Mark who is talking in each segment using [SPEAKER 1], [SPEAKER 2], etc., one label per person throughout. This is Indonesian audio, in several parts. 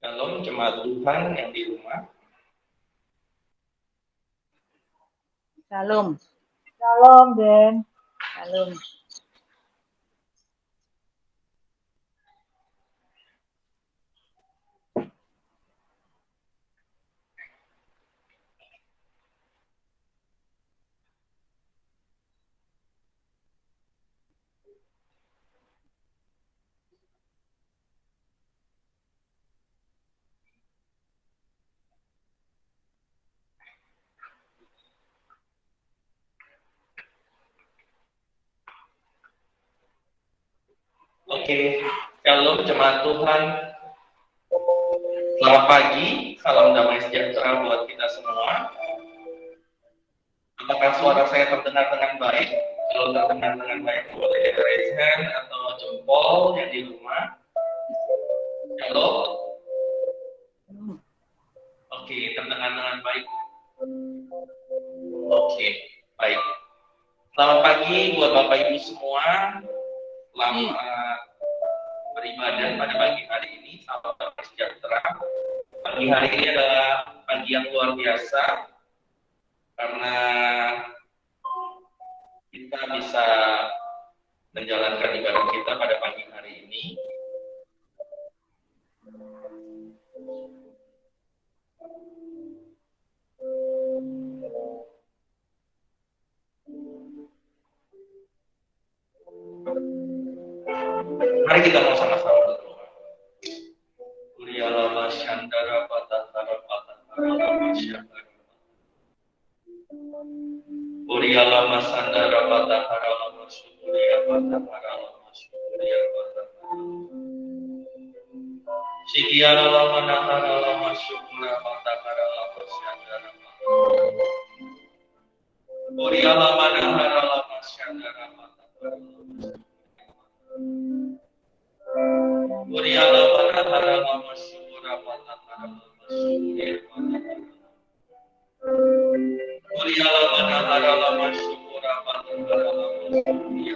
[SPEAKER 1] Shalom jemaat Tuhan yang di rumah.
[SPEAKER 2] Shalom.
[SPEAKER 3] Shalom, Den.
[SPEAKER 2] Shalom.
[SPEAKER 1] Oke, shalom jemaat Tuhan. Selamat pagi, salam damai sejahtera buat kita semua. Apakah suara saya terdengar dengan baik? Kalau terdengar dengan baik, boleh raise hand atau jempol yang di rumah. Halo? Oke, terdengar dengan baik. Oke, baik. Selamat pagi buat Bapak Ibu semua. Selamat beribadah pada pagi hari ini. Salam damai sejahtera. Pagi hari ini adalah pagi yang luar biasa karena kita bisa menjalankan ibadah kita pada pagi hari ini. Mari kita mau sama-sama berdoa. Urialama Shandara Patatara Patatara Masyakara. Urialama Sandara Patatara Masyukuria Patatara Masyukuria Patatara. Sikiara Lama Nahara Lama Syukura Patatara Masyakara. Urialama Nahara Lama Shandara Patatara. Urialama Nahara Lama Syukura Patatara Masyukuria Patatara. Urialama Nahara Lama Syukura Patatara Masyukuria.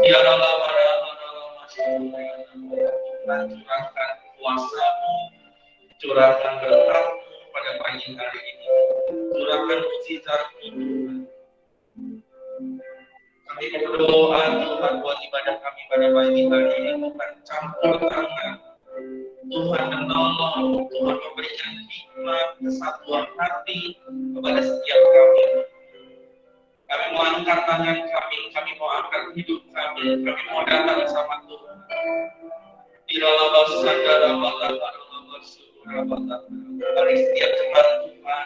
[SPEAKER 1] Tiara Lama Nahara Lama Syukura. Tuhan curahkan kuasa-Mu, curahkan berkat-Mu pada pagi hari ini, curahkan mukjizat-Mu Tuhan. Kami berdoa Tuhan buat ibadah kami pada pagi hari ini, Tuhan campur tangan, Tuhan menolong, Tuhan memberikan hikmat, kesatuan hati kepada setiap kami. Kami mau angkat tangan kami mau angkat hidup kami mau datang sama Tuhan. Diralabas sandara batalabas surabata. Mari setiap jemaat Tuhan,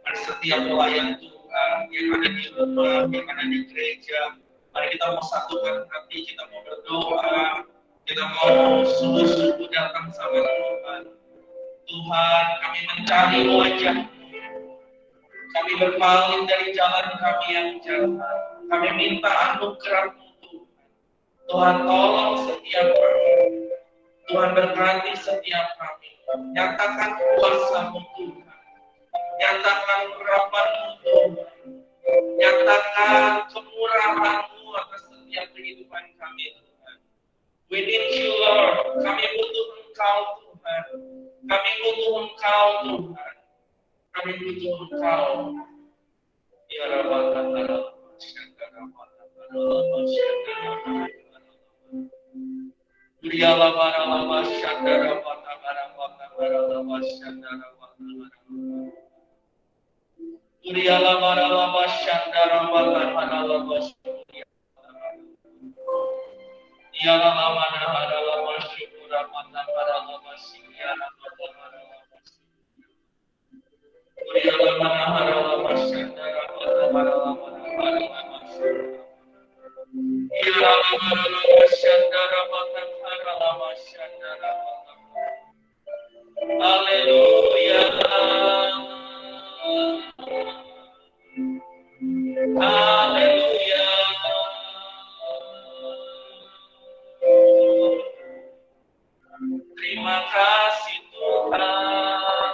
[SPEAKER 1] mari setiap pelayan Tuhan yang ada di rumah, yang ada di gereja, mari kita mau satukan hati, kita mau berdoa, kita mau sungguh-sungguh datang sama Tuhan. Tuhan, kami mencari wajah-Mu. Kami berpaling dari jalan kami yang jahat. Kami minta anugerah-Mu Tuhan. Tuhan tolong setiap kami. Tuhan berkati setiap kami. Nyatakan kuasa-Mu Tuhan. Nyatakan urapan-Mu Tuhan. Nyatakan kemurahan-Mu atas setiap kehidupan kami Tuhan. We need You Lord. Kami butuh Engkau Tuhan. Kami butuh Engkau Tuhan. Kami butuh Engkau. Ya Rabbana Syakara Uriala bara lama syandara bara lama syandara Uriala bara lama syandara bara lama Ya lama nahara lama syukura bara lama syandara Uriala nahara lama syandara bara lama Ya lama syandara bara lama syandara. Haleluya. Haleluya. Terima kasih Tuhan.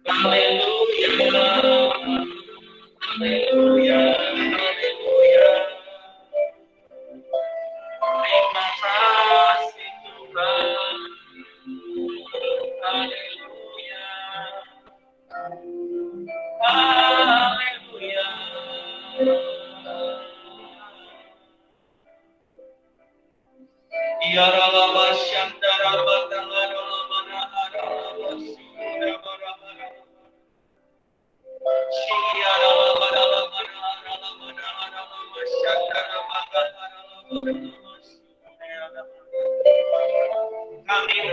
[SPEAKER 1] Haleluya. Haleluya. Haleluya. Terima kasih. Kami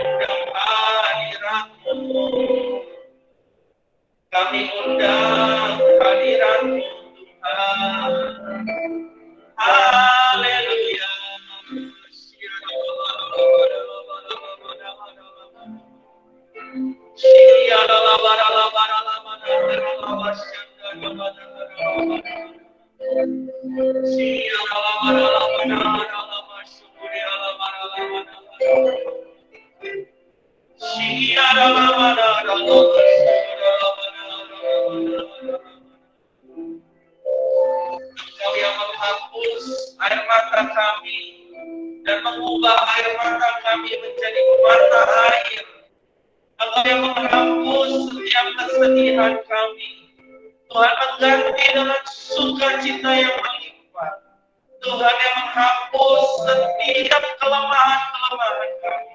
[SPEAKER 1] undang hadirat-Mu. Kami undang hadirat-Mu Tuhan. Haleluya. Engkau yang menghapus air mata kami dan mengubah air mata kami menjadi mata air. Engkau yang menghapus setiap kesedihan kami. Tuhan mengganti dengan sukacita yang melimpah. Tuhan yang menghapus setiap kelemahan-kelemahan kami.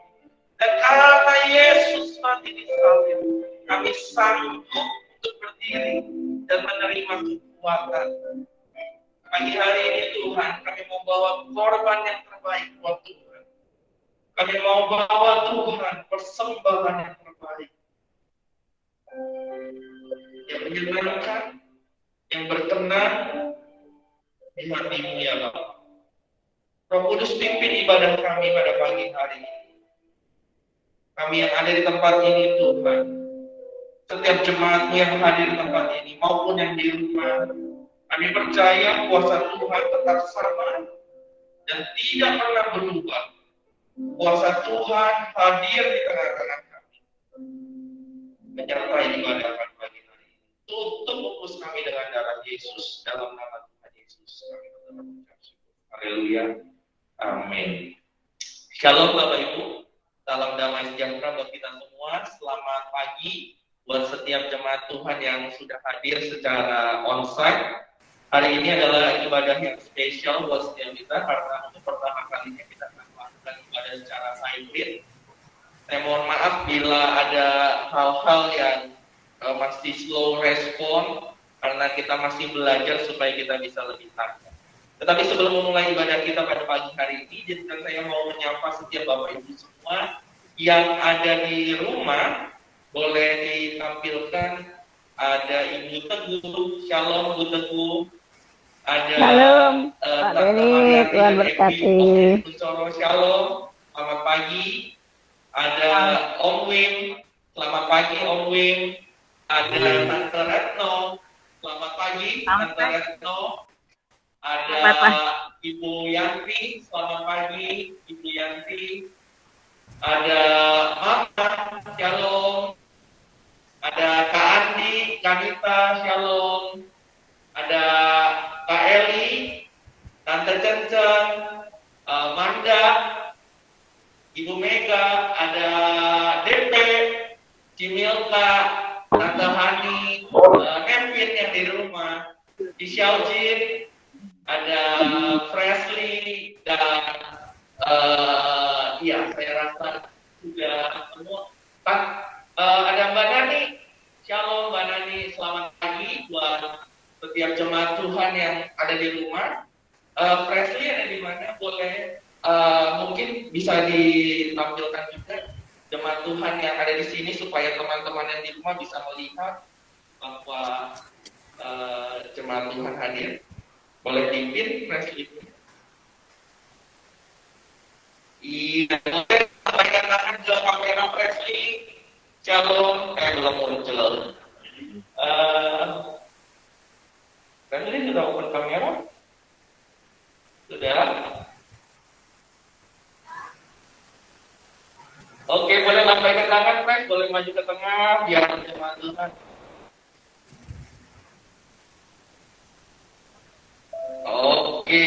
[SPEAKER 1] Dan karena Yesus mati di salib, kami sanggup untuk berdiri dan menerima kekuatan. Pagi hari ini Tuhan, kami mau bawa korban yang terbaik buat Tuhan. Kami mau bawa Tuhan persembahan yang terbaik. Yang menyenangkan, yang berkenan di hati-Mu ya Bapa. Roh Kudus pimpin ibadah kami pada pagi hari ini. Kami yang ada di tempat ini Tuhan, setiap jemaat-Mu yang hadir di tempat ini maupun yang di rumah, kami percaya kuasa Tuhan tetap sama dan tidak pernah berubah. Kuasa Tuhan hadir di tengah-tengah kami, menyertai ibadah kami pagi hari ini. Tutup fokus kami dengan darah Yesus, dalam nama Tuhan Yesus kami mengucap syukur. Haleluya, amin. Shalom Bapak Ibu. Salam damai sejahtera buat kita semua. Selamat pagi buat setiap jemaat Tuhan yang sudah hadir secara onsite. Hari ini adalah ibadah yang spesial buat setiap kita karena untuk pertama kalinya kita akan melakukan ibadah secara hybrid. Saya mohon maaf bila ada hal-hal yang masih slow respon karena kita masih belajar supaya kita bisa lebih tahan. Tetapi sebelum memulai ibadah kita pada pagi hari ini, izinkan saya mau menyapa setiap Bapak Ibu semua yang ada di rumah. Boleh ditampilkan, ada Ibu Teguh, Shalom Bu Teguh, ada
[SPEAKER 2] Pak Beni, Tuhan berkati.
[SPEAKER 1] Shalom, selamat pagi. Ada Om Wim, selamat pagi Om Wim. Ada Tante Retno, selamat pagi Tante Retno. Ada Ibu Yanti, selamat pagi Ibu Yanti. Ada Mama, Shalom. Ada Kak Andi, Kanita, Shalom. Ada Kak Eli, Tante Cencen, Manda, Ibu Mega, ada DP, Cimilka, Tante Hani, Kevin yang di rumah, Isyaujin, ada Presley dan ya saya rasa sudah semua. Pak, ada Mbak Nani, Shalom Mbak Nani, selamat pagi buat setiap jemaat Tuhan yang ada di rumah. Presley ada di mana? Boleh mungkin bisa ditampilkan juga jemaat Tuhan yang ada di sini supaya teman-teman yang di rumah bisa melihat bahwa jemaat Tuhan hadir. Boleh dipimpin Presley? Iya, boleh sampaikan tangan ke kamera Presley. Shalom, belum muncul. Presley sudah open kamera? Sudah? Oke, boleh lambaikan tangan, Pres. Boleh maju ke tengah, biar jemaat Tuhan. Oke.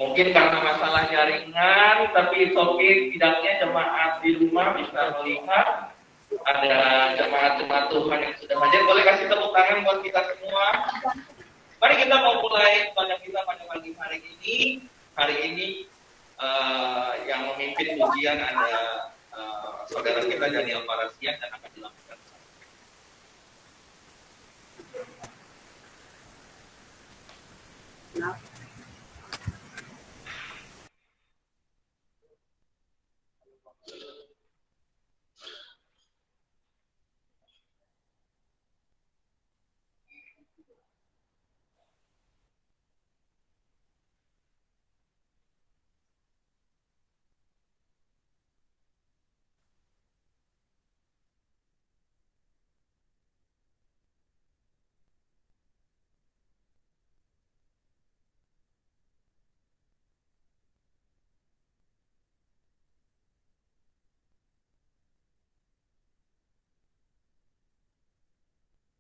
[SPEAKER 1] Mungkin karena masalah jaringan, tapi oke, tidaknya jemaat di rumah bisa melihat ada jemaat-jemaat Tuhan yang sudah hadir. Boleh kasih tepuk tangan buat kita semua. Mari kita mau mulai ibadah kita pada pagi hari ini. Hari ini yang memimpin pujian ada saudara kita Daniel Parasian dan akan dilakukan.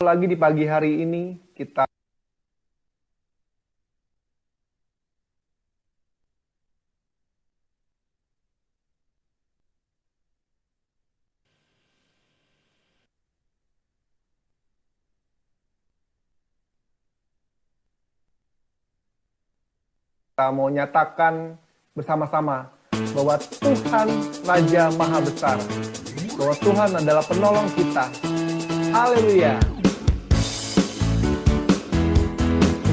[SPEAKER 4] Lagi di pagi hari ini kita mau nyatakan bersama-sama bahwa Tuhan Raja Maha Besar, bahwa Tuhan adalah penolong kita. Haleluya.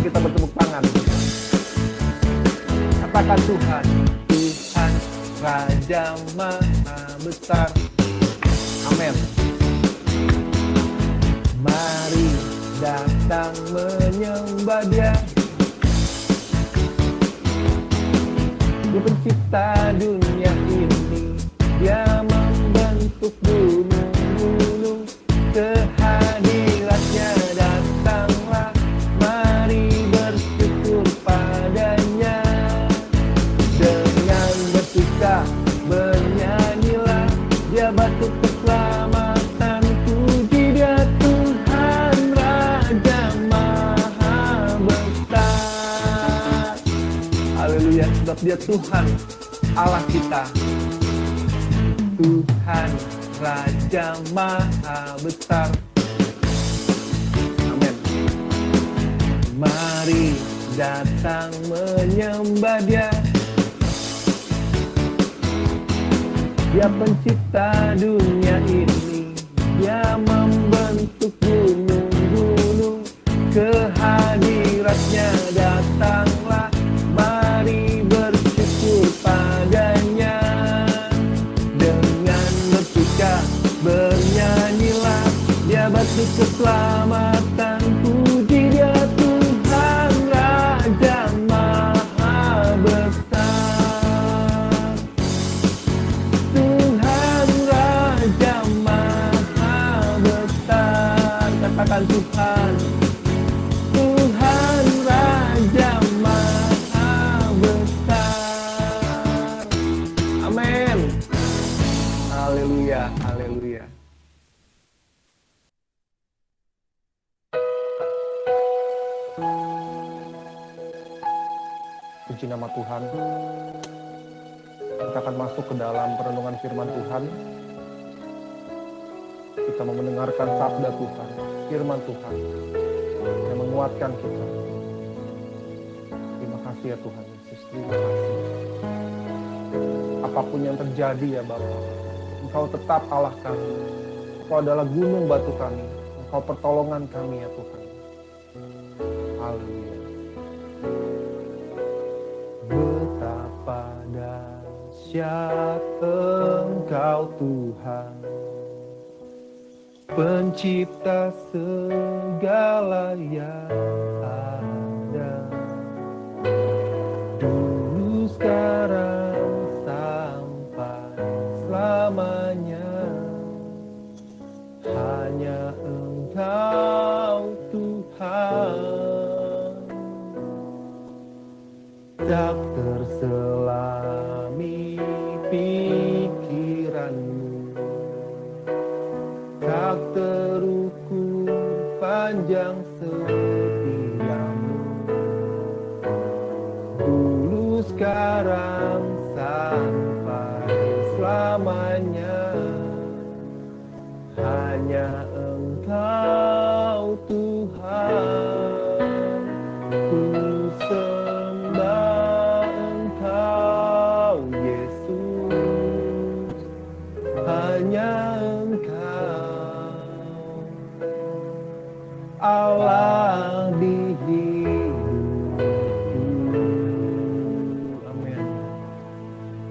[SPEAKER 4] Kita bertepuk tangan. Katakan Tuhan, Tuhan Raja Maha Besar. Amin. Mari datang menyembah Dia. Dia pencipta dunia ini, Dia membentuk gunung-gunung, kehadiratnya datanglah, mari bersyukur padanya. Dengan bersuka bernyanyilah, Dia batu keselamatan, puji Dia Tuhan Raja Maha Besar. Haleluya, sebab Dia Tuhan Allah kita. Tuhan Raja Maha Besar. Amin. Mari datang menyembah Dia. Dia pencipta dunia ini, Dia membentuk gunung-gunung, kehadiratnya datanglah, mari bersyukur padanya. Dengan bersuka bernyanyilah, Dia batu keselamatan, puji Dia Tuhan Raja Maha Besar. Tuhan Raja Maha Besar. Katakan Tuhan, Tuhan Raja Maha Besar. Amin. Haleluya, haleluya. Puji nama Tuhan. Kita akan masuk ke dalam perenungan firman Tuhan. Kita mau mendengarkan sabda Tuhan, firman Tuhan yang menguatkan kita. Terima kasih ya Tuhan Yesus, terima kasih. Apapun yang terjadi ya Bapa, Engkau tetap Allah kami. Engkau adalah gunung batu kami. Engkau pertolongan kami ya Tuhan. Haleluya. Betapa dahsyat Engkau Tuhan, pencipta segala yang ada, dulu sekarang sampai selamanya. Hanya Engkau Tuhan, tak terselami pikiranmu, tak terukur panjang setiamu, dulu sekarang sampai selamanya. Hanya Engkau Tuhan, ku sembah Engkau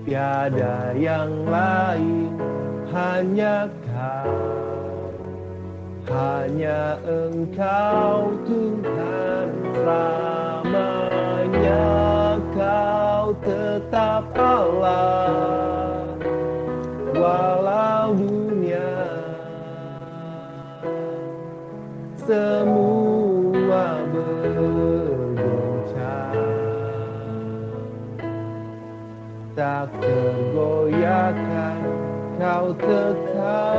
[SPEAKER 4] tiada yang lain, hanya Kau. Hanya Engkau Tuhan, selamanya Kau tetap Allah, walau dunia semua bergoncang, tak tergoyahkan Kau tetap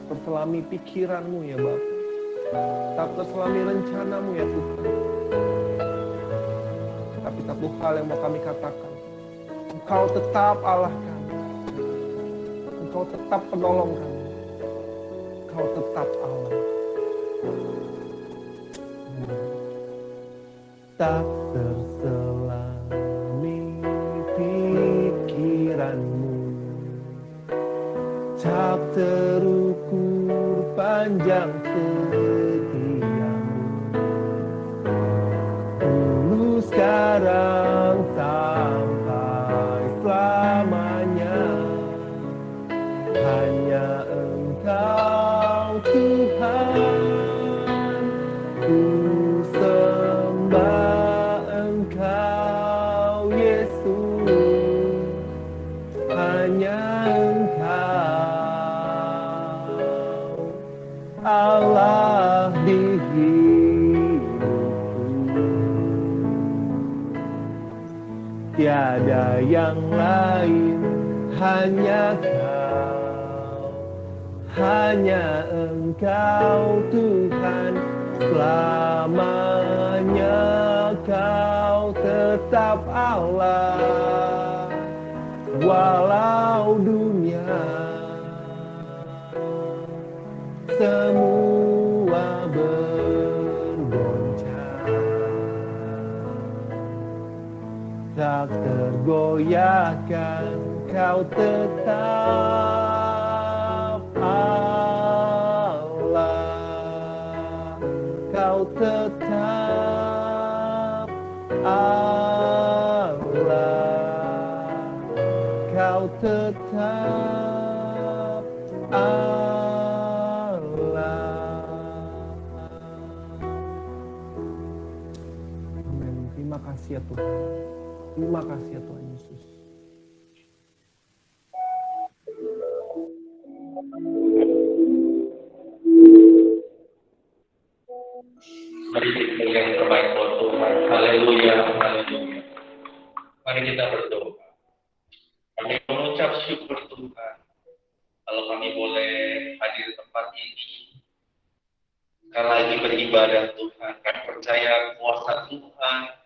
[SPEAKER 4] terselami pikiran-Mu ya Bapa, tak terselami rencana-Mu ya Tuhan. Tapi satu hal yang mau kami katakan, Engkau tetap Allah kami, Engkau tetap penolong kami, Engkau tetap Allah. Tak terselami pikiran-Mu, tak terukur panjang setiamu, dulu sekarang sampai selamanya, hanya Engkau Tuhan, ku sembah Engkau Yesus, hanya Allah di hidupku, tiada yang lain, hanya Kau, hanya Engkau Tuhan, selamanya Kau tetap Allah, walau dunia semua bergoncang, tak tergoyahkan Kau tetap Allah, Kau tetap Allah, Kau tetap Allah. Terima kasih ya Tuhan. Terima kasih ya Tuhan Yesus.
[SPEAKER 1] Mari kita yang terbaik buat Tuhan. Haleluya, haleluya. Mari kita berdoa. Kami mengucap syukur Tuhan. Kalau kami boleh hadir di tempat ini, sekali lagi beribadah Tuhan. Kami percaya kuasa Tuhan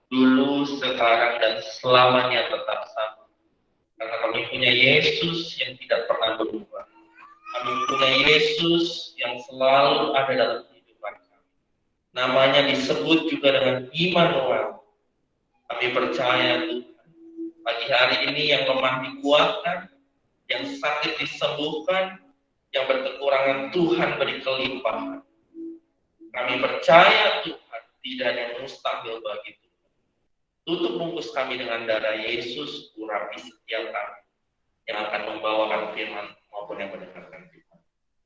[SPEAKER 1] dulu, sekarang, dan selamanya tetap sama. Karena kami punya Yesus yang tidak pernah berubah. Kami punya Yesus yang selalu ada dalam kehidupan kami. Namanya disebut juga dengan Immanuel. Kami percaya Tuhan, pagi hari ini yang lemah dikuatkan, yang sakit disembuhkan, yang berkekurangan Tuhan beri kelimpahan. Kami percaya Tuhan tidak ada yang mustahil bagi Tuhan. Tutup bungkus kami dengan darah Yesus, urapi setiap kami yang akan membawakan firman maupun yang mendengarkan firman.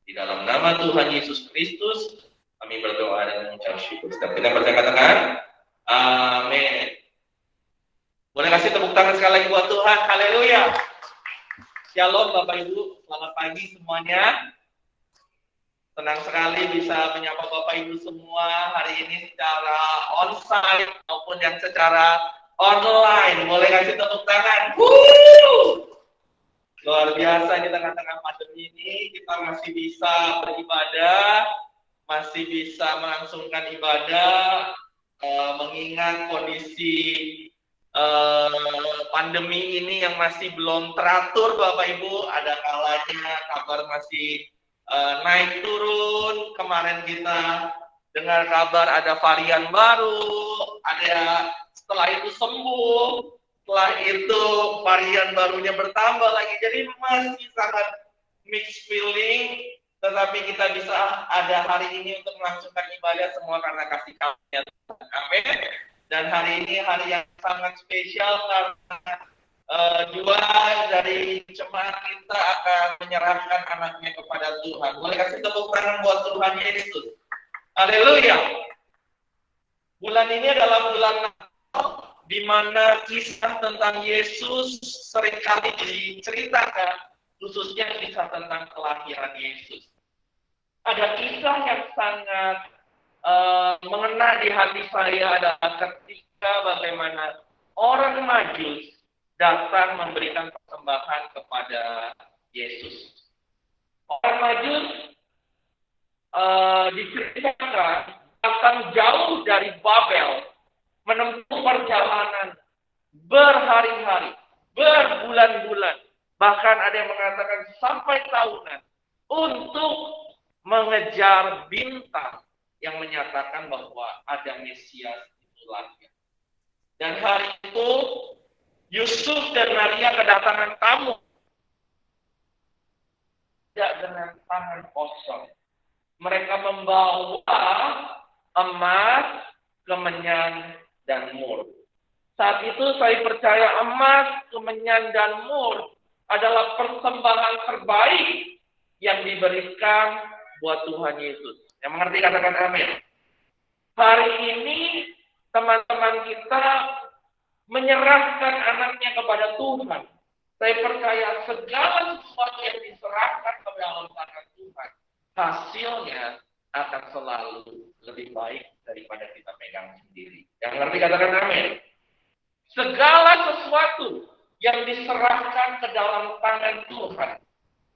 [SPEAKER 1] Di dalam nama Tuhan Yesus Kristus, kami berdoa dan mengucap syukur. Setiap kita percaya katakan, amin. Boleh kasih tepuk tangan sekali lagi buat Tuhan, haleluya. Shalom Bapak Ibu, selamat pagi semuanya. Senang sekali bisa menyapa Bapak Ibu semua hari ini secara onsite maupun yang secara online. Boleh kasih tepuk tangan. Luar biasa di tengah-tengah pandemi ini kita masih bisa beribadah, masih bisa melangsungkan ibadah, mengingat kondisi pandemi ini yang masih belum teratur Bapak Ibu. Ada kalanya kabar masih naik turun. Kemarin kita dengar kabar ada varian baru, ada setelah itu sembuh, setelah itu varian barunya bertambah lagi. Jadi masih sangat mixed feeling, tetapi kita bisa ada hari ini untuk melangsungkan ibadah semua karena kasih karunia Tuhan. Amin. Dan hari ini hari yang sangat spesial karena dua dari jemaat kita akan menyerahkan anaknya kepada Tuhan. Boleh kasih tepuk tangan buat Tuhan Yesus. Haleluya. Bulan ini adalah bulan Natal, di mana kisah tentang Yesus seringkali diceritakan, khususnya kisah tentang kelahiran Yesus. Ada kisah yang sangat mengena di hati saya adalah ketika bagaimana orang Majus datang memberikan persembahan kepada Yesus. Orang Majus diceritakan datang jauh dari Babel, menempuh perjalanan berhari-hari, berbulan-bulan, bahkan ada yang mengatakan sampai tahunan, untuk mengejar bintang yang menyatakan bahwa ada Mesias itu lahir. Dan hari itu Yusuf dan Maria kedatangan tamu, tidak dengan tangan kosong. Mereka membawa emas, kemenyan, dan mur. Saat itu saya percaya emas, kemenyan, dan mur adalah persembahan terbaik yang diberikan buat Tuhan Yesus. Yang mengerti katakan amin. Hari ini teman-teman kita menyerahkan anaknya kepada Tuhan. Saya percaya segala sesuatu yang diserahkan ke dalam tangan Tuhan, hasilnya akan selalu lebih baik daripada kita pegang sendiri. Yang ngerti katakan amin. Segala sesuatu yang diserahkan ke dalam tangan Tuhan,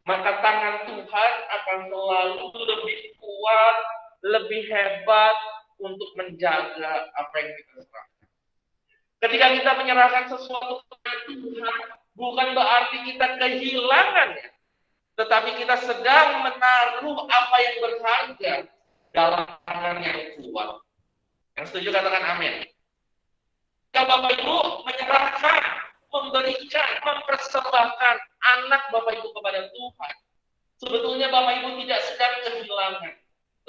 [SPEAKER 1] maka tangan Tuhan akan selalu lebih kuat, lebih hebat untuk menjaga apa yang kita serahkan. Ketika kita menyerahkan sesuatu kepada Tuhan, bukan berarti kita kehilangannya, tetapi kita sedang menaruh apa yang berharga dalam tangan yang kuat. Yang setuju katakan amin. Jika Bapak Ibu menyerahkan, memberikan, mempersembahkan anak Bapak Ibu kepada Tuhan, sebetulnya Bapak Ibu tidak sedang kehilangan,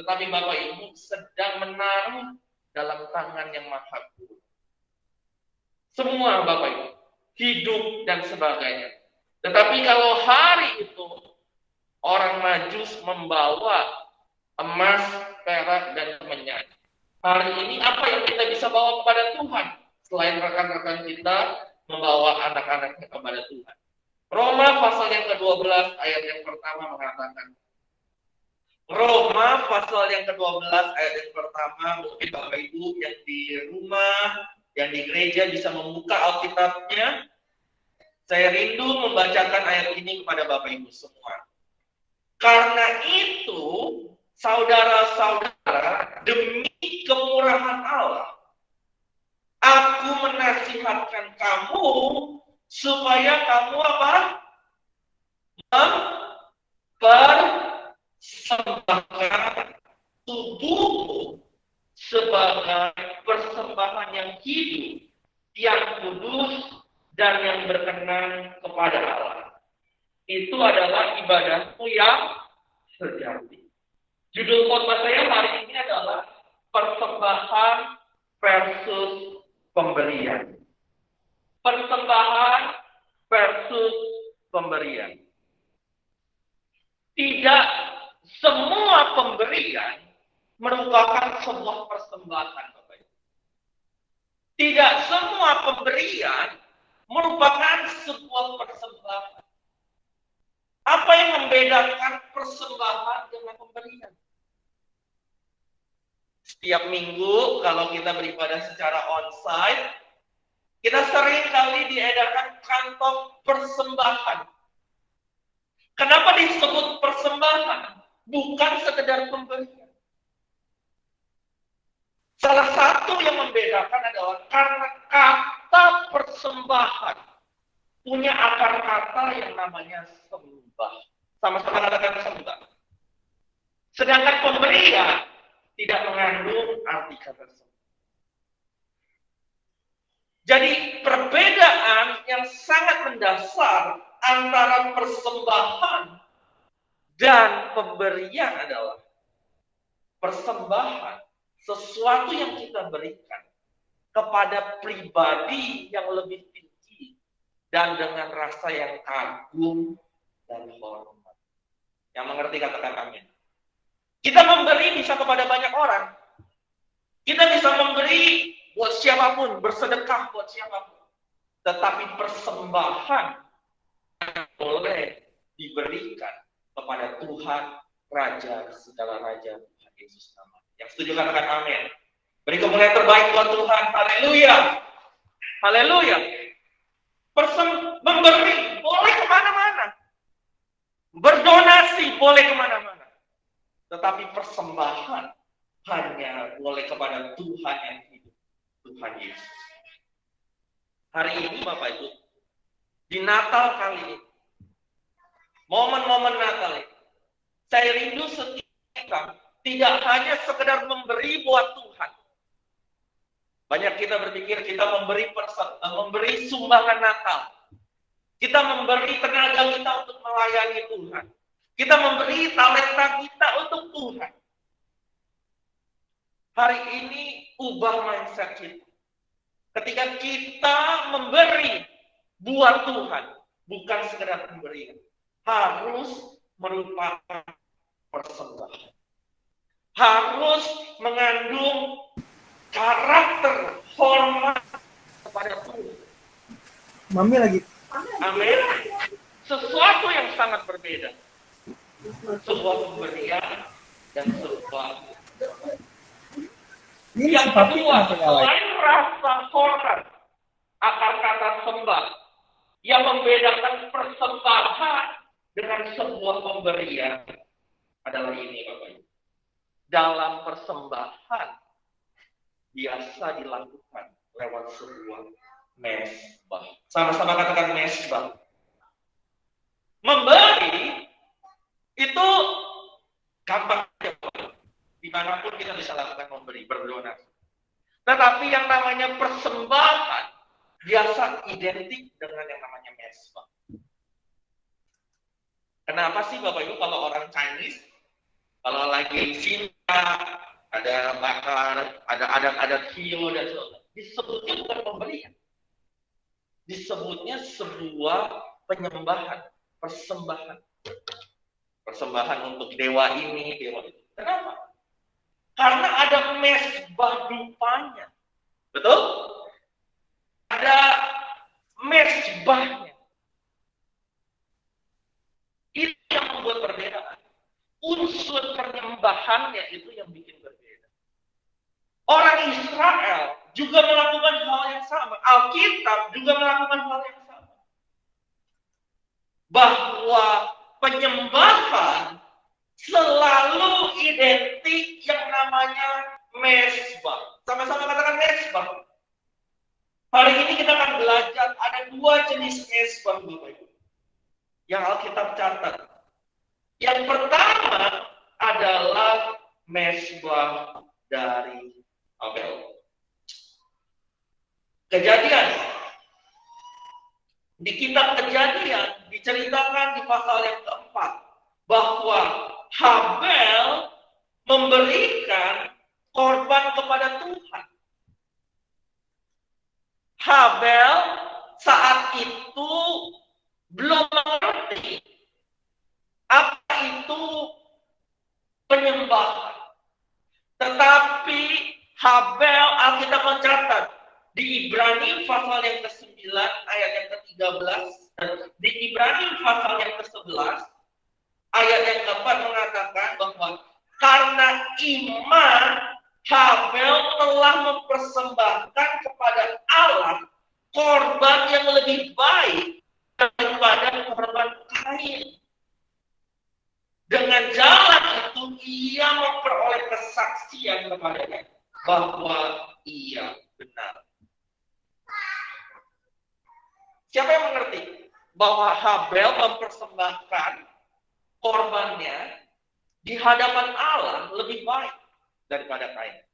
[SPEAKER 1] tetapi Bapak Ibu sedang menaruh dalam tangan yang maha kuat. Semua Bapak Ibu, hidup dan sebagainya. Tetapi kalau hari itu orang Majus membawa emas, perak, dan kemenyan, hari ini apa yang kita bisa bawa kepada Tuhan selain rekan-rekan kita membawa anak-anaknya kepada Tuhan? Roma pasal yang ke-12 ayat yang pertama mengatakan, Roma pasal yang ke-12 ayat yang pertama, mungkin Bapak Ibu yang di rumah, yang di gereja bisa membuka Alkitabnya. Saya rindu membacakan ayat ini kepada Bapak Ibu semua. Karena itu, saudara-saudara, demi kemurahan Allah, aku menasihatkan kamu supaya kamu apa? Mempersembahkan tubuhmu sebagai persembahan yang hidup, yang kudus, dan yang berkenan kepada Allah. Itu adalah ibadahmu yang sejati. Judul khotbah saya hari ini adalah persembahan versus pemberian. Persembahan versus pemberian. Tidak semua pemberian merupakan sebuah persembahan, Bapak Ibu. Tidak semua pemberian merupakan sebuah persembahan. Apa yang membedakan persembahan dengan pemberian? Setiap minggu kalau kita beribadah secara onsite, kita sering kali diedarkan kantong persembahan. Kenapa disebut persembahan? Bukan sekedar pemberian. Salah satu yang membedakan adalah karena kata persembahan punya akar kata yang namanya sembah. Sama-sama katakan sembah. Sedangkan pemberian tidak mengandung arti kata sembah. Jadi perbedaan yang sangat mendasar antara persembahan Dan pemberian adalah persembahan, sesuatu yang kita berikan kepada pribadi yang lebih tinggi dan dengan rasa yang kagum dan hormat. Yang mengerti katakan amin. Kita memberi bisa kepada banyak orang. Kita bisa memberi buat siapapun, bersedekah buat siapapun. Tetapi persembahan boleh diberikan kepada Tuhan, Raja, segala Raja, Tuhan Yesus nama. Yang setuju katakan amin. Beri kemuliaan terbaik buat Tuhan. Haleluya. Haleluya. Memberi boleh kemana-mana. Berdonasi boleh kemana-mana. Tetapi persembahan hanya boleh kepada Tuhan yang hidup. Tuhan Yesus. Hari ini Bapak Ibu, di Natal kali ini, momen-momen Natal ini, saya rindu setiap kita tidak hanya sekedar memberi buat Tuhan. Banyak kita berpikir kita memberi sumbangan Natal. Kita memberi tenaga kita untuk melayani Tuhan. Kita memberi talenta kita untuk Tuhan. Hari ini ubah mindset kita. Ketika kita memberi buat Tuhan, bukan sekedar pemberian, harus merupakan persembahan. Harus mengandung karakter hormat kepada Tuhan.
[SPEAKER 4] Mami lagi.
[SPEAKER 1] Amin. Sesuatu yang sangat berbeda. Sebuah pemberian dan sebuah yang kedua, selain rasa hormat, akar kata sembah yang membedakan persembahan dengan sebuah pemberian adalah ini, Bapak Ibu. Dalam persembahan biasa dilakukan lewat sebuah mezbah. Sama-sama katakan mezbah. Memberi itu gampang. Dimanapun kita bisa lakukan memberi, berdonasi. Tetapi yang namanya persembahan biasa identik dengan yang namanya mezbah. Kenapa sih Bapak Ibu kalau orang Chinese, kalau lagi Sinta, ada bakar, ada adat-adat hiu dan sebagainya, disebutnya bukan pemberian. Disebutnya sebuah penyembahan, persembahan. Persembahan untuk dewa ini, dewa itu. Kenapa? Karena ada mezbah dupanya. Betul? Ada mezbahnya. Itu yang membuat perbedaan. Unsur penyembahannya itu yang bikin berbeda. Orang Israel juga melakukan hal yang sama. Alkitab juga melakukan hal yang sama. Bahwa penyembahan selalu identik yang namanya mezbah. Sama-sama katakan mezbah. Hari ini kita akan belajar ada dua jenis mezbah, Bapak Ibu, yang Alkitab catat. Yang pertama adalah mezbah dari Abel. Kejadian. Di kitab Kejadian diceritakan di pasal yang keempat bahwa Habel memberikan korban kepada Tuhan. Habel saat itu belum mengerti apa itu penyembahan. Tetapi Habel, Alkitab mencatat di Ibrani pasal yang ke-9 ayat yang ke-13 dan di Ibrani pasal yang ke-11 ayat yang keempat mengatakan bahwa karena iman Habel telah mempersembahkan kepada Allah korban yang lebih baik daripada korban Kain. Dengan jalan itu ia memperoleh kesaksian kepadanya bahwa ia benar. Siapa yang mengerti bahwa Habel mempersembahkan korbannya di hadapan Allah lebih baik daripada Kain?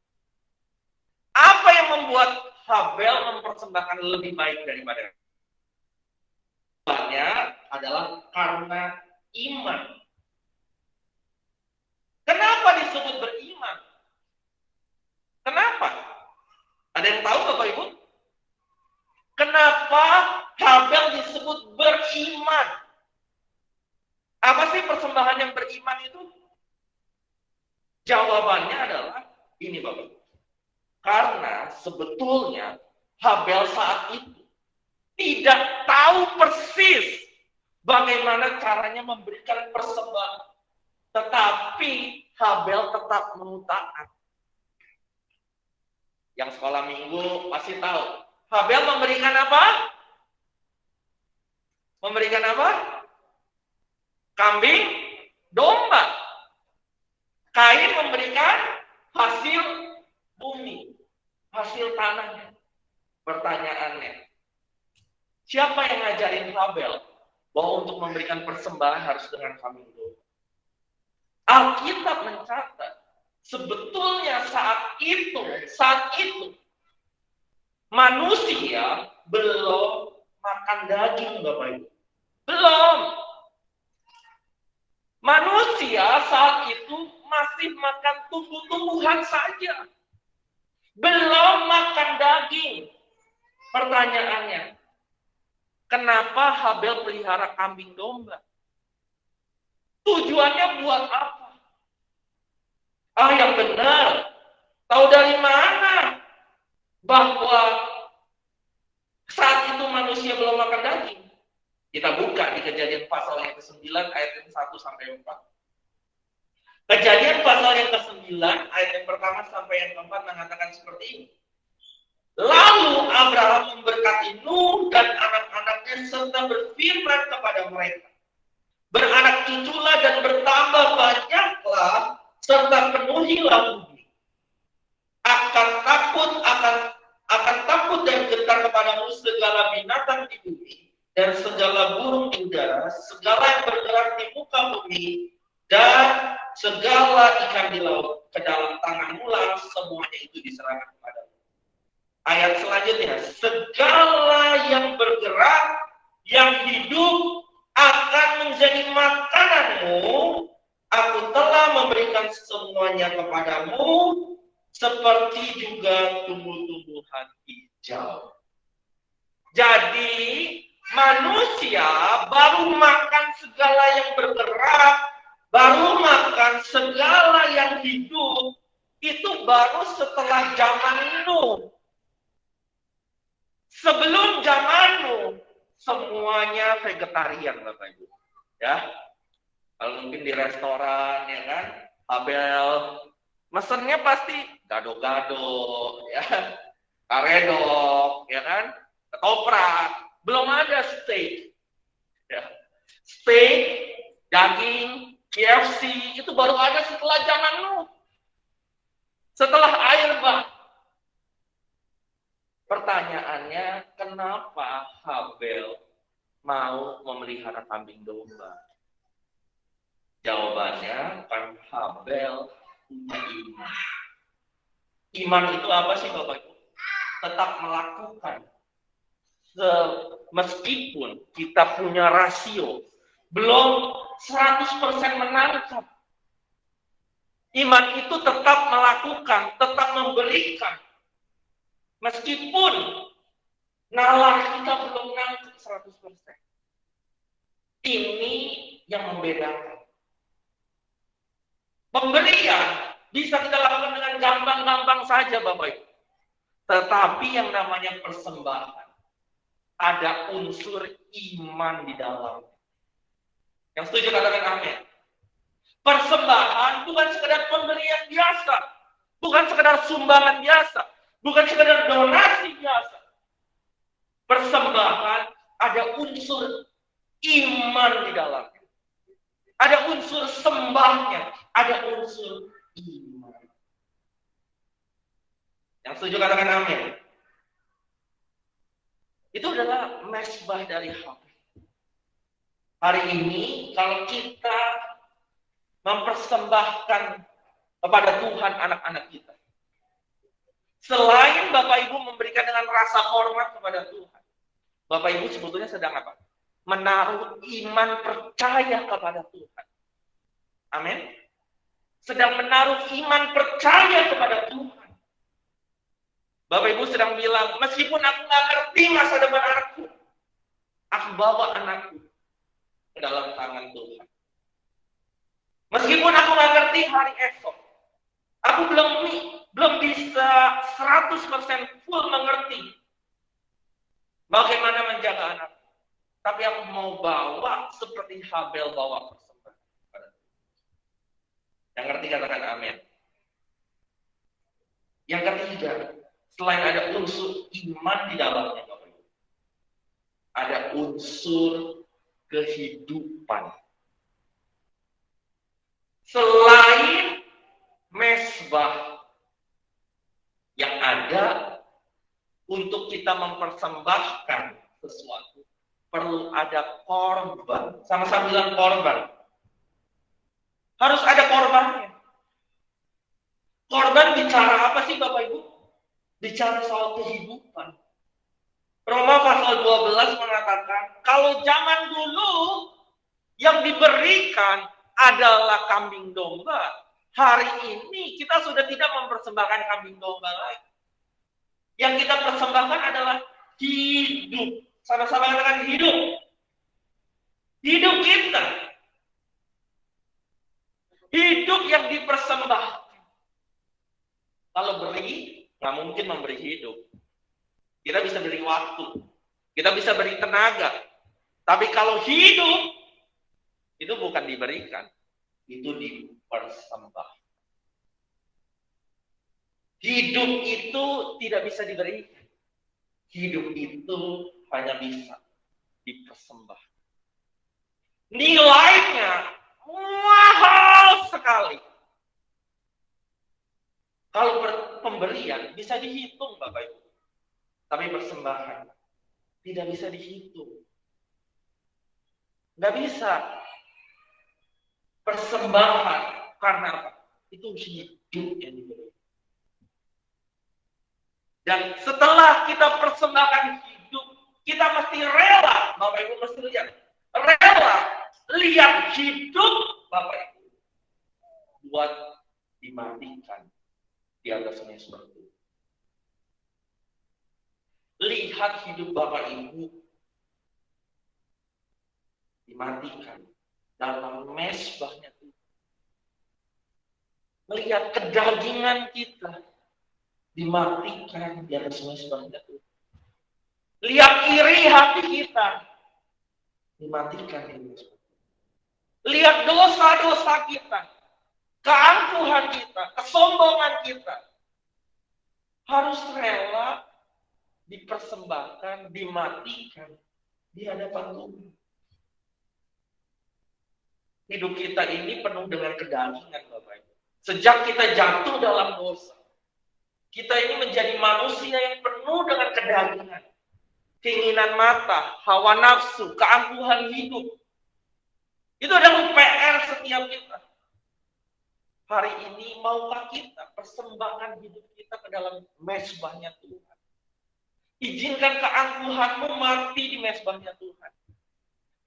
[SPEAKER 1] Apa yang membuat Habel mempersembahkan lebih baik daripada Kain? Jawabannya adalah karena iman. Karena iman, Habel mempersembahkan korban yang lebih baik daripada Kain. Apa yang membuat Habel mempersembahkan lebih baik daripada Kain? Jawabannya adalah karena iman. Karena iman. Karena iman, Habel mempersembahkan korban yang lebih baik daripada Kain. disebut beriman? Kenapa? Ada yang tahu Bapak Ibu? Kenapa Habel disebut beriman? Apa sih persembahan yang beriman itu? Jawabannya adalah ini Bapak Ibu. Karena sebetulnya Habel saat itu tidak tahu persis bagaimana caranya memberikan persembahan. Tetapi Habel tetap mau taat. Yang sekolah minggu pasti tahu. Habel memberikan apa? Memberikan apa? Kambing, domba. Kain memberikan hasil bumi, hasil tanahnya. Pertanyaannya, siapa yang ngajarin Habel bahwa untuk memberikan persembahan harus dengan kambing domba? Alkitab mencatat, sebetulnya saat itu manusia belum makan daging, Bapak Ibu. Belum. Manusia saat itu masih makan tumbuh-tumbuhan saja. Belum makan daging. Pertanyaannya, kenapa Habel pelihara kambing domba? Tujuannya buat apa? Yang benar. Tahu dari mana bahwa saat itu manusia belum makan daging? Kita buka di Kejadian pasal yang ke-9 ayat yang 1 sampai 4. Kejadian pasal yang ke-9 ayat yang pertama sampai yang keempat mengatakan seperti ini. Lalu Abraham memberkati Nuh dan anak-anaknya serta berfirman kepada mereka, beranak cuculah dan bertambah banyaklah serta penuhilah bumi. Akan takut dan gentar kepadamu segala binatang di bumi dan segala burung di udara, segala yang bergerak di muka bumi, dan segala ikan di laut, ke dalam tanganmu lah semuanya itu diserahkan kepadamu. Ayat selanjutnya, segala yang bergerak, yang hidup akan menjadi makananmu, aku telah memberikan semuanya kepadamu, seperti juga tumbuh-tumbuhan hijau. Jadi, manusia baru makan segala yang bergerak, baru makan segala yang hidup, itu baru setelah zaman Nuh. Sebelum zaman Nuh, semuanya vegetarian, Bapak Ibu. Ya, kalau mungkin di restoran, ya kan, Habel, mesennya pasti gado-gado, ya, karedok, ya kan, ketoprak, belum ada steak. Ya. Steak, daging, KFC, itu baru ada setelah zaman Nuh. Setelah air bah. Pertanyaannya, kenapa Habel mau memelihara kambing domba? Jawabannya, kan Habel punya iman. Iman itu apa sih Bapak Ibu? Tetap melakukan. Meskipun kita punya rasio, belum 100% menangkap. Iman itu tetap melakukan, tetap memberikan. Meskipun nalar kita belum nangkep 100%. Ini yang membedakan. Pemberian bisa kita lakukan dengan gampang-gampang saja Bapak Ibu. Tetapi yang namanya persembahan, ada unsur iman di dalam. Yang setuju katakan amin. Persembahan bukan sekedar pemberian biasa, bukan sekedar sumbangan biasa, bukan sekedar donasi biasa. Persembahan ada unsur iman di dalamnya. Ada unsur sembahnya, ada unsur iman. Yang setuju katakan amin. Itu adalah mesbah dari Habel. Hari ini kalau kita mempersembahkan kepada Tuhan anak-anak kita, selain Bapak Ibu memberikan dengan rasa hormat kepada Tuhan, Bapak Ibu sebetulnya sedang apa? Menaruh iman percaya kepada Tuhan. Amin. sedang menaruh iman percaya kepada Tuhan. Bapak Ibu sedang bilang, meskipun aku nggak ngerti masa depan aku bawa anakku ke dalam tangan Tuhan. Meskipun aku nggak ngerti hari esok, aku belum bisa 100% full mengerti bagaimana menjaga anak. Tapi aku mau bawa seperti Habel bawa persembahan. Yang ngerti katakan amin. Yang ketiga, selain ada unsur iman di dalamnya, ada unsur kehidupan. Selain mesbah yang ada untuk kita mempersembahkan sesuatu, perlu ada korban. Sama-sama bilang korban. Harus ada korbannya. Korban bicara apa sih Bapak Ibu? Bicara soal kehidupan. Roma pasal 12 mengatakan, kalau zaman dulu yang diberikan adalah kambing domba, hari ini kita sudah tidak mempersembahkan kambing domba lagi. Yang kita persembahkan adalah hidup. Sama-sama katakan hidup. Hidup kita. Hidup yang dipersembahkan. Kalau beri, nggak mungkin memberi hidup. Kita bisa beri waktu. Kita bisa beri tenaga. Tapi kalau hidup, itu bukan diberikan. Itu dipersembahkan. Hidup itu tidak bisa diberikan. Hidup itu hanya bisa dipersembahkan. Nilainya mahal sekali. Kalau pemberian bisa dihitung Bapak Ibu. Tapi persembahan tidak bisa dihitung. Nggak bisa. Persembahan karena apa? Itu hidup yang diberi. Dan setelah kita persembahkan hidup, kita mesti rela, Bapak Ibu mesti lihat, rela lihat hidup Bapak Ibu buat dimatikan di atas mesbah itu. Lihat hidup Bapak Ibu dimatikan dalam mesbahnya itu. Melihat kedagingan kita dimatikan di atas mesbahnya itu. Lihat iri hati kita dimatikan di mesbah. Lihat dosa-dosa kita, keangkuhan kita, kesombongan kita harus rela dipersembahkan, dimatikan di hadapan Tuhan. Hidup kita ini penuh dengan kedagingan, Bapak Ibu. Sejak kita jatuh dalam dosa, kita ini menjadi manusia yang penuh dengan kedagingan. Keinginan mata, hawa nafsu, keangkuhan hidup. Itu adalah PR setiap kita. Hari ini maukah kita persembahkan hidup kita ke dalam mesbahnya Tuhan? Izinkan keangkuhanmu mati di mesbahnya Tuhan.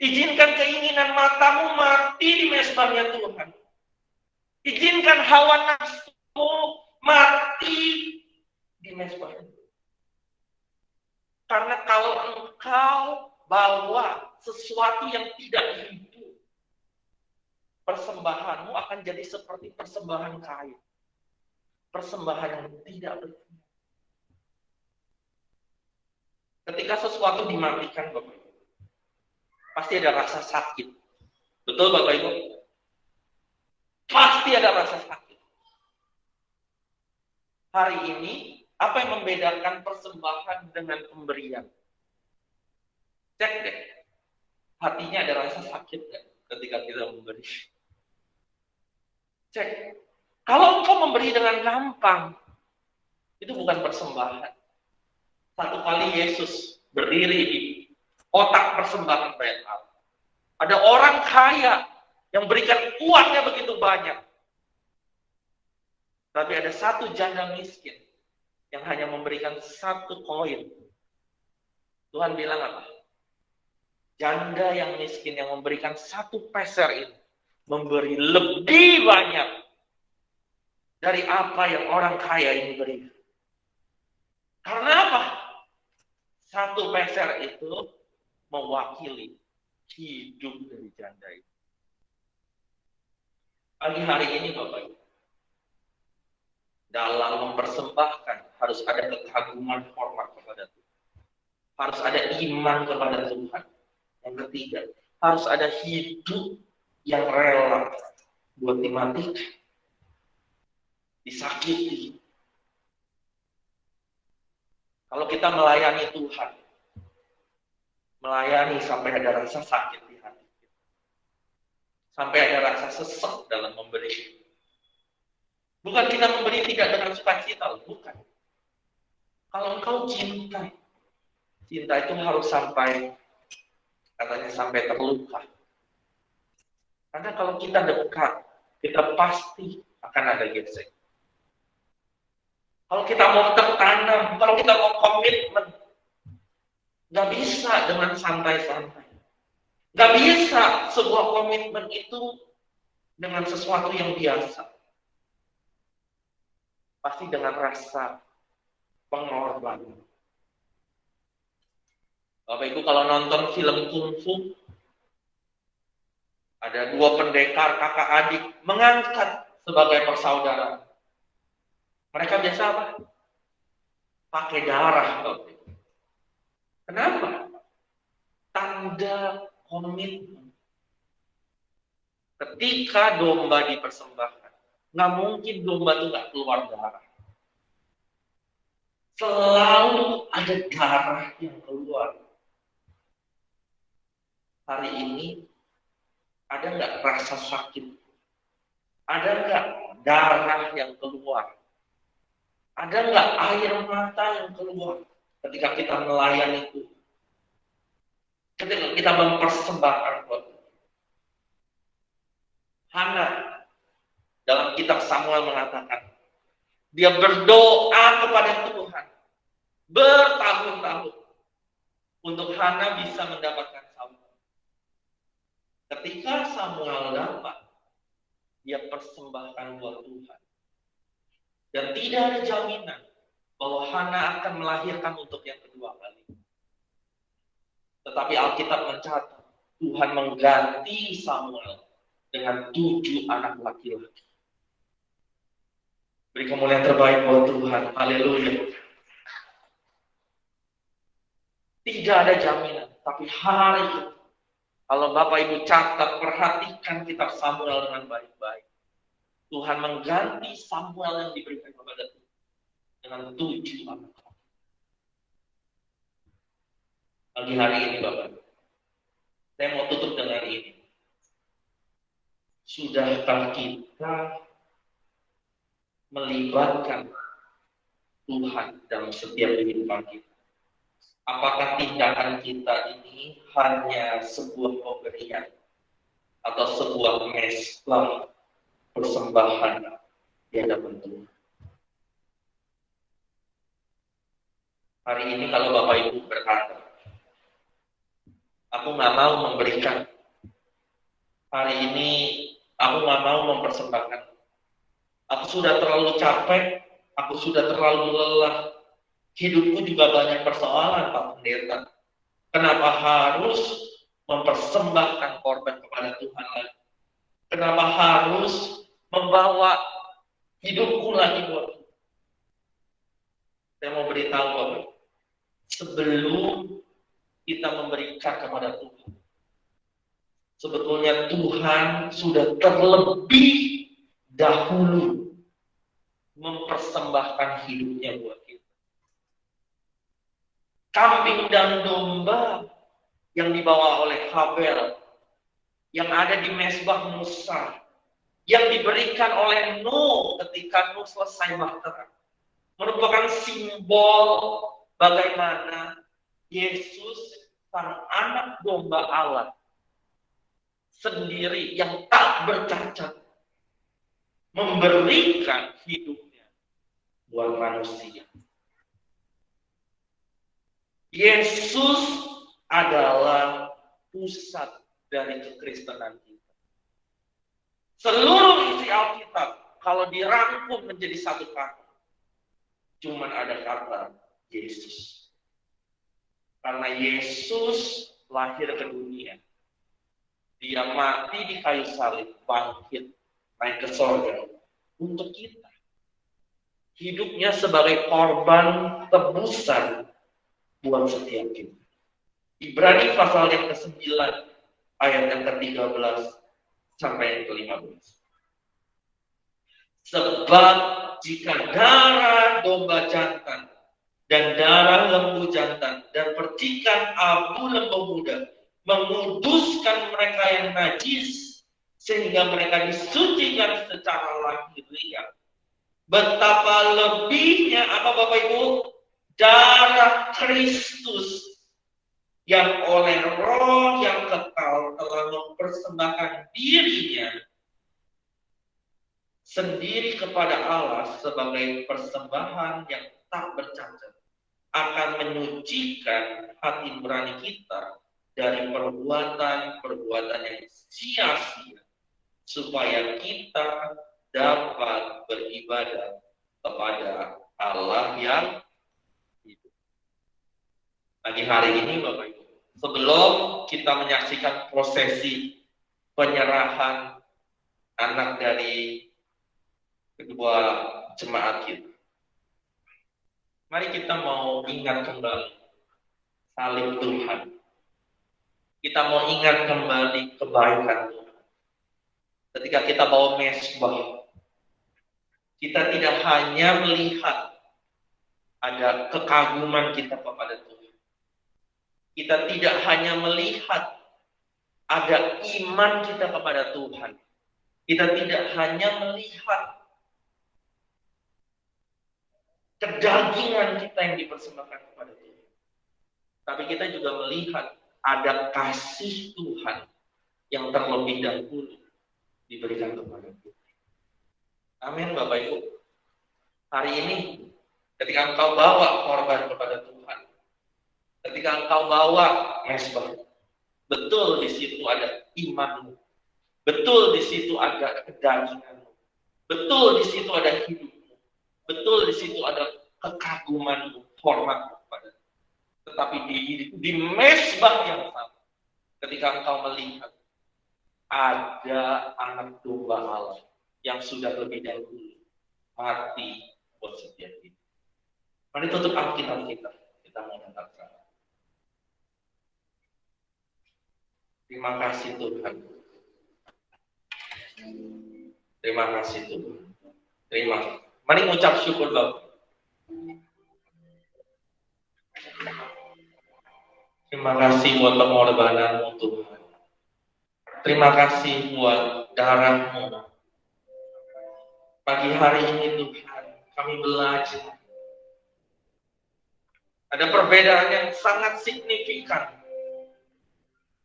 [SPEAKER 1] Izinkan keinginan matamu mati di mesbahnya Tuhan. Izinkan hawa nafsumu mati di mesbahnya Tuhan. Karena kalau engkau bawa sesuatu yang tidak hidup, persembahanmu akan jadi seperti persembahan kayu. Persembahan yang tidak berguna. Ketika sesuatu dimatikan, Bapak Ibu, pasti ada rasa sakit. Betul, Bapak Ibu? Pasti ada rasa sakit. Hari ini, apa yang membedakan persembahan dengan pemberian? Cek deh. Hatinya ada rasa sakit kan ketika kita memberi. Cek. Kalau engkau memberi dengan gampang, itu bukan persembahan. Satu kali Yesus berdiri di kotak persembahan bayat Allah. Ada orang kaya yang berikan uangnya begitu banyak. Tapi ada satu janda miskin yang hanya memberikan satu koin. Tuhan bilang apa? Janda yang miskin yang memberikan satu peser ini memberi lebih banyak dari apa yang orang kaya ini berikan. Karena apa? Satu peser itu mewakili hidup dari janda itu. Pagi hari ini Bapak Ibu, dalam mempersembahkan harus ada kekaguman hormat kepada Tuhan. Harus ada iman kepada Tuhan. Yang ketiga, harus ada hidup yang rela buat dimatikan, disakiti. Kalau kita melayani Tuhan, melayani sampai ada rasa sakit di hati kita. Sampai ada rasa sesek dalam memberi. Bukan kita memberi tidak dengan sukacita, bukan. Kalau engkau cinta, cinta itu harus sampai, katanya sampai terluka. Karena kalau kita dekat, kita pasti akan ada gesek. Kalau kita mau tertanam, kalau kita mau komitmen, nggak bisa dengan santai-santai. Nggak bisa sebuah komitmen itu dengan sesuatu yang biasa. Pasti dengan rasa pengorbanan. Bapak Ibu kalau nonton film kungfu, ada dua pendekar kakak adik mengangkat sebagai persaudaraan. Mereka biasa apa? Pakai darah. Bapak Ibu. Kenapa? Tanda komitmen. Ketika domba dipersembahkan, nggak mungkin domba itu nggak keluar darah. Selalu ada darah yang keluar. Hari ini ada nggak rasa sakit? Ada nggak darah yang keluar? Ada nggak air mata yang keluar ketika kita melayani itu? Ketika kita mempersembahkan buat Hana dalam kitab Samuel mengatakan, dia berdoa kepada Tuhan bertahun-tahun untuk Hana bisa mendapatkan Samuel. Ketika Samuel dapat, dia persembahkan buat Tuhan. Dan tidak ada jaminan bahwa Hana akan melahirkan untuk yang kedua kali. Tetapi Alkitab mencatat, Tuhan mengganti Samuel dengan 7 anak laki-laki. Beri kemuliaan terbaik buat Tuhan. Haleluya. Tidak ada jaminan. Tapi hari itu, kalau Bapak Ibu catat, perhatikan kitab Samuel dengan baik-baik. Tuhan mengganti Samuel yang diberikan kepada Tuhan dengan 7 anak. Pagi hari ini Bapak, saya mau tutup dengan ini. Sudahkah kita melibatkan Tuhan dalam setiap kehidupan kita? Apakah tindakan kita ini hanya sebuah pemberian atau sebuah mesbah persembahan di hadapan Tuhan? Hari ini kalau Bapak Ibu berkata, aku nggak mau memberikan, hari ini aku nggak mau mempersembahkan, aku sudah terlalu capek, aku sudah terlalu lelah, hidupku juga banyak persoalan Pak Pendeta. Kenapa harus mempersembahkan korban kepada Tuhan lagi? Kenapa harus membawa hidupku lagi buat Tuhan? Saya mau beritahu Bapak, sebelum kita memberikan kepada Tuhan, sebetulnya Tuhan sudah terlebih dahulu mempersembahkan hidupnya buat kita. Kambing dan domba yang dibawa oleh Habel, yang ada di mezbah Musa, yang diberikan oleh Nuh ketika Nuh selesai bahtera, merupakan simbol bagaimana Yesus, sang anak domba Allah sendiri yang tak bercacat, memberikan hidupnya buat manusia. Yesus adalah pusat dari kekristenan kita. Seluruh isi Alkitab kalau dirangkum menjadi satu kata, cuman ada kata Yesus. Karena Yesus lahir ke dunia. Dia mati di kayu salib, bangkit, naik ke sorga untuk kita. Hidupnya sebagai korban tebusan buat setiap kita. Ibrani pasal yang ke-9, ayat yang ke-13 sampai yang ke-15. Sebab jika darah domba jantan dan darah lembu jantan dan percikan abu lembu muda menguduskan mereka yang najis sehingga mereka disucikan secara lahiriah, betapa lebihnya apa Bapak Ibu? Darah Kristus yang oleh Roh yang kekal telah mempersembahkan dirinya sendiri kepada Allah sebagai persembahan yang tak bercacat, akan menyucikan hati nurani kita dari perbuatan-perbuatan yang sia-sia, supaya kita dapat beribadah kepada Allah yang hidup. Pagi hari ini Bapak Ibu, sebelum kita menyaksikan prosesi penyerahan anak dari kedua jemaat kita, mari kita mau ingat kembali salib Tuhan. Kita mau ingat kembali kebaikan Tuhan. Ketika kita bawa mezbah, kita tidak hanya melihat ada kekaguman kita kepada Tuhan. Kita tidak hanya melihat ada iman kita kepada Tuhan. Kita tidak hanya melihat kedagingan kita yang dipersembahkan kepada Tuhan. Tapi kita juga melihat ada kasih Tuhan yang terlebih dahulu diberikan kepada kita. Amin Bapak Ibu. Hari ini ketika engkau bawa korban kepada Tuhan, ketika engkau bawa mezbah, betul di situ ada imanmu, betul di situ ada kedaginganmu, betul di situ ada hidupmu, betul di situ ada kekagumanmu, hormat kepada. Tetapi di mezbah yang sama, ketika engkau melihat ada anak domba Allah yang sudah lebih dahulu mati buat setiap kita. Mari tutup Alkitab kita mau menetapkan. Terima kasih Tuhan. Terima kasih Tuhan. Mari mengucap syukur Bapak. Terima kasih buat pengorbanan-Mu Tuhan. Terima kasih buat darah-Mu. Pagi hari ini Tuhan, kami belajar. Ada perbedaan yang sangat signifikan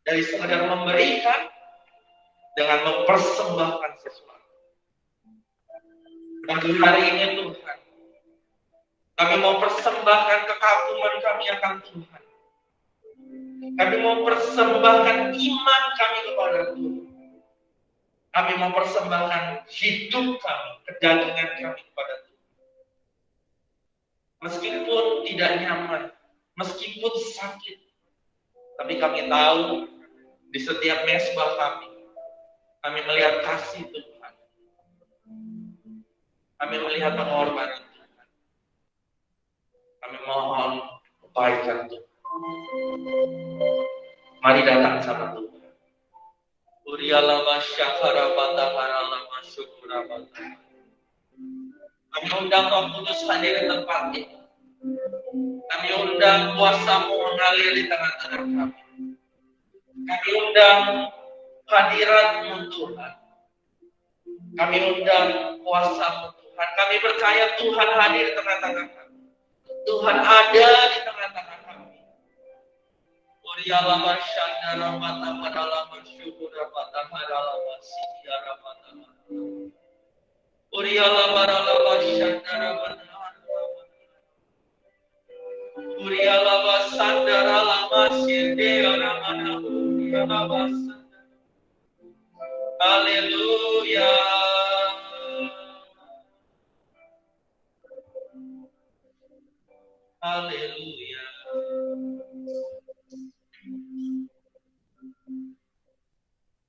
[SPEAKER 1] dari sekedar memberikan dengan mempersembahkan sesuatu. Pagi hari ini Tuhan, kami mau persembahkan kekaguman kami akan Tuhan. Kami mau persembahkan iman kami kepada Tuhan. Kami mau persembahkan hidup kami, kedagingan kami kepada Tuhan. Meskipun tidak nyaman, meskipun sakit, tapi kami tahu di setiap mezbah kami melihat kasih Tuhan. Kami melihat pengorbanan Tuhan. Kami mohon kebaikan Tuhan. Mari datang sama Tuhan. Kami undang Roh Kudus hadir di tempat ini. Kami undang kuasa-Mu mengalir di tengah-tengah kami. Kami undang hadirat-Mu Tuhan. Kami undang kuasa-Mu Tuhan. Kami percaya Tuhan hadir di tengah-tengah kami. Tuhan ada di tengah-tengah kami. Uriyalah masyadara mata madalah masyukura mata madalah masyidara mata madalah. Uriyalah madalah masyadara mata madalah. Uriyalah masandara lama syidara mata uriyalah masandara. Haleluya. Haleluya.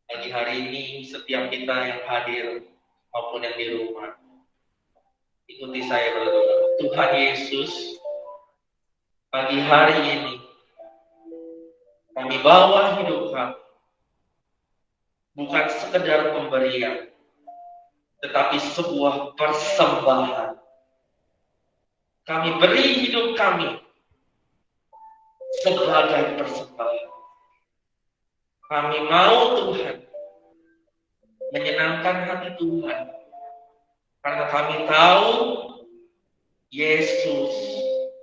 [SPEAKER 1] Pagi hari ini setiap kita yang hadir maupun yang di rumah, ikuti saya berdoa. Tuhan Yesus, pagi hari ini kami bawa hidup kami, bukan sekedar pemberian, tetapi sebuah persembahan. Kami beri hidup kami sebagai persembahan. Kami mau Tuhan menyenangkan hati Tuhan, karena kami tahu Yesus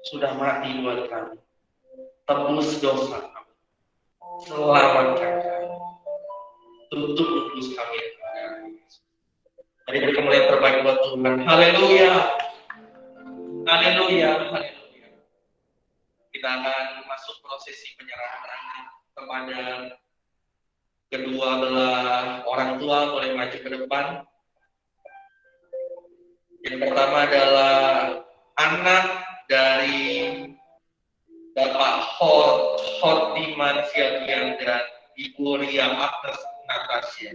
[SPEAKER 1] sudah mati buat kami, tebus dosa kami, selamatkan kami, tutup lupus kami. Mari berikan yang terbaik buat Tuhan. Haleluya, haleluya, haleluya. Kita akan masuk prosesi penyerahan kepada kedua belah orang tua. Boleh maju ke depan. Yang pertama adalah anak dari Bapak Hotiman Siagian dan Ibu Ria Agnes Natasha,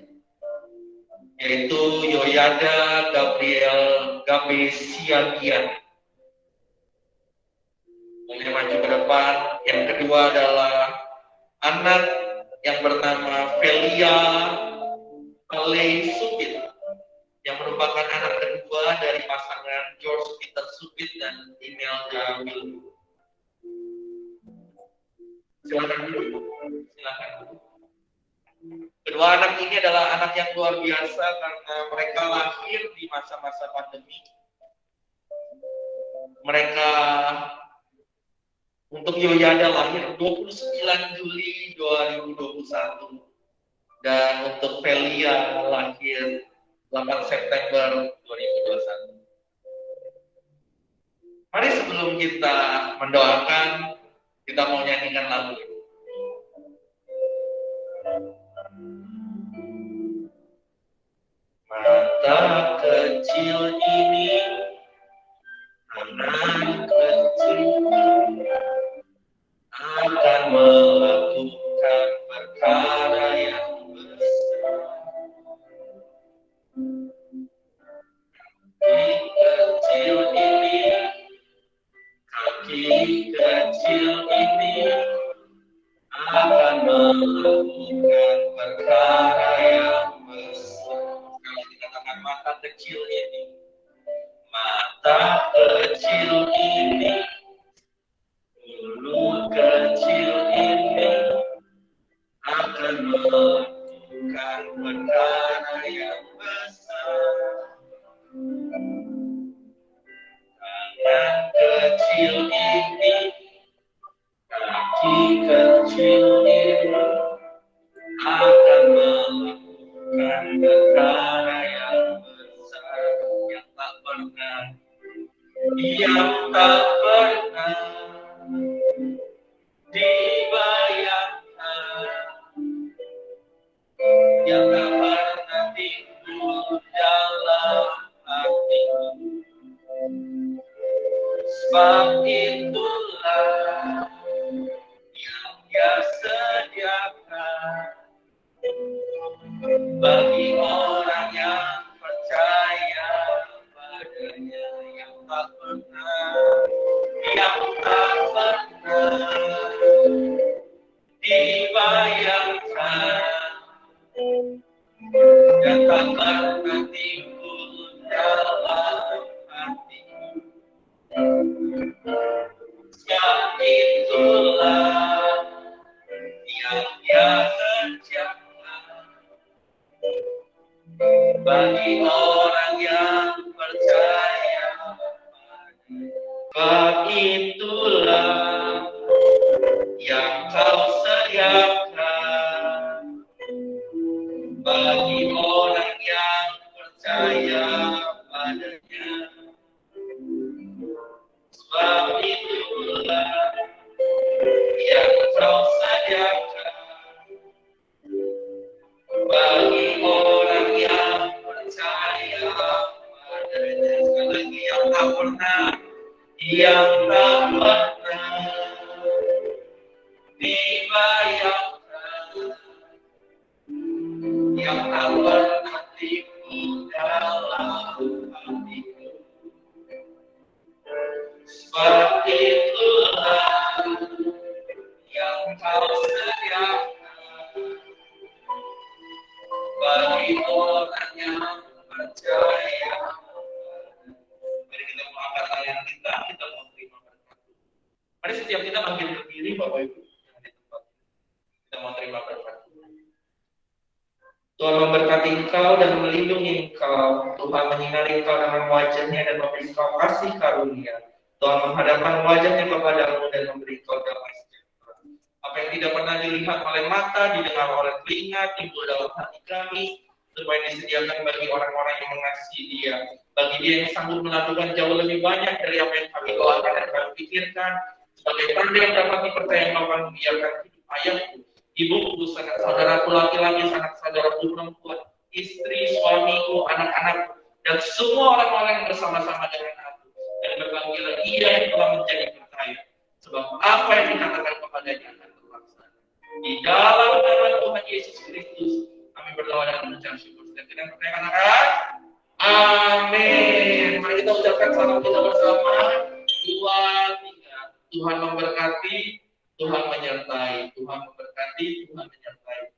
[SPEAKER 1] yaitu Yoyada Gabriel Gabe Siagian. Boleh maju ke depan. Yang kedua adalah anak yang bernama Velia Ale Supit, yang merupakan anak kedua dari pasangan George Peter Supit dan Imelda Willy. Silakan dulu. Silakan dulu. Kedua anak ini adalah anak yang luar biasa karena mereka lahir di masa-masa pandemi. Mereka, untuk Yoyada lahir 29 Juli 2021 dan untuk Velia lahir 8 September 2021. Mari sebelum kita mendoakan, kita mau nyanyikan lagu ini. Mata kecil ini, anak kecil akan melakukan perkara yang besar. Kaki kecil ini akan melakukan perkara yang besar. Kalau dikatakan mata kecil ini, mata kecil ini, mulut kecil ini akan melakukan perkara yang besar. Tangan kecil ini, kaki kecil ini akan melakukan perkara yang besar yang tak pernah dibayangkan, yang tak pernah timbul dalam hatimu. Sebab itulah yang Dia sediakan bagi orang yang percaya padanya, yang tak pernah dibayangkan, yang tak pernah timbul dalam hati. Sebab itulah yang Dia kerjakan bagi orang yang percaya padanya. Sebab itulah yang Kau sediakan bagi orang yang percaya padanya. Sebab itulah yang Kau sediakan bagi orang yang percaya padanya. Sekali lagi, yang tak pernah yang tak pernah dibayangkan, yang tak pernah timbul dalam hatiku. Seperti Tuhan yang kau sediakan bagi orang yang percaya. Mari kita mengangkat tangan kita mau terima berkat. Mari setiap kita bangkit berdiri, Bapak Ibu, yang di tempat kita mau terima berkat. Tuhan memberkati engkau dan melindungi engkau. Tuhan menyinari engkau dengan wajah-Nya dan memberi engkau kasih karunia. Tuhan menghadapkan wajah-Nya kepadamu dan memberi engkau damai sejahtera. Apa yang tidak pernah dilihat oleh mata, didengar oleh telinga, timbul dalam hati kami, supaya disediakan bagi orang-orang yang mengasihi Dia, bagi Dia yang sanggup melakukan jauh lebih banyak dari apa yang kami doakan dan kami pikirkan, sebagai tanda yang dapat dipercaya engkau akan membiarkan hidup ayahku, ibuku, sanak saudaraku laki-laki, sanak saudaraku perempuan, istri, suamiku, anak-anakku, dan semua orang-orang yang bersama-sama dengan aku, dan berbangkilah Ia yang telah menjadi percaya, sebab apa yang dikatakan kepadanya akan terlaksana. Di dalam nama Tuhan Yesus Kristus, kami berdoa dan mengucap syukur. Dan kita percaya katakan, amin. Mari kita ucapkan salam kita bersama. 2, 3. Tuhan memberkati, Tuhan menyertai. Tuhan memberkati, Tuhan menyertai.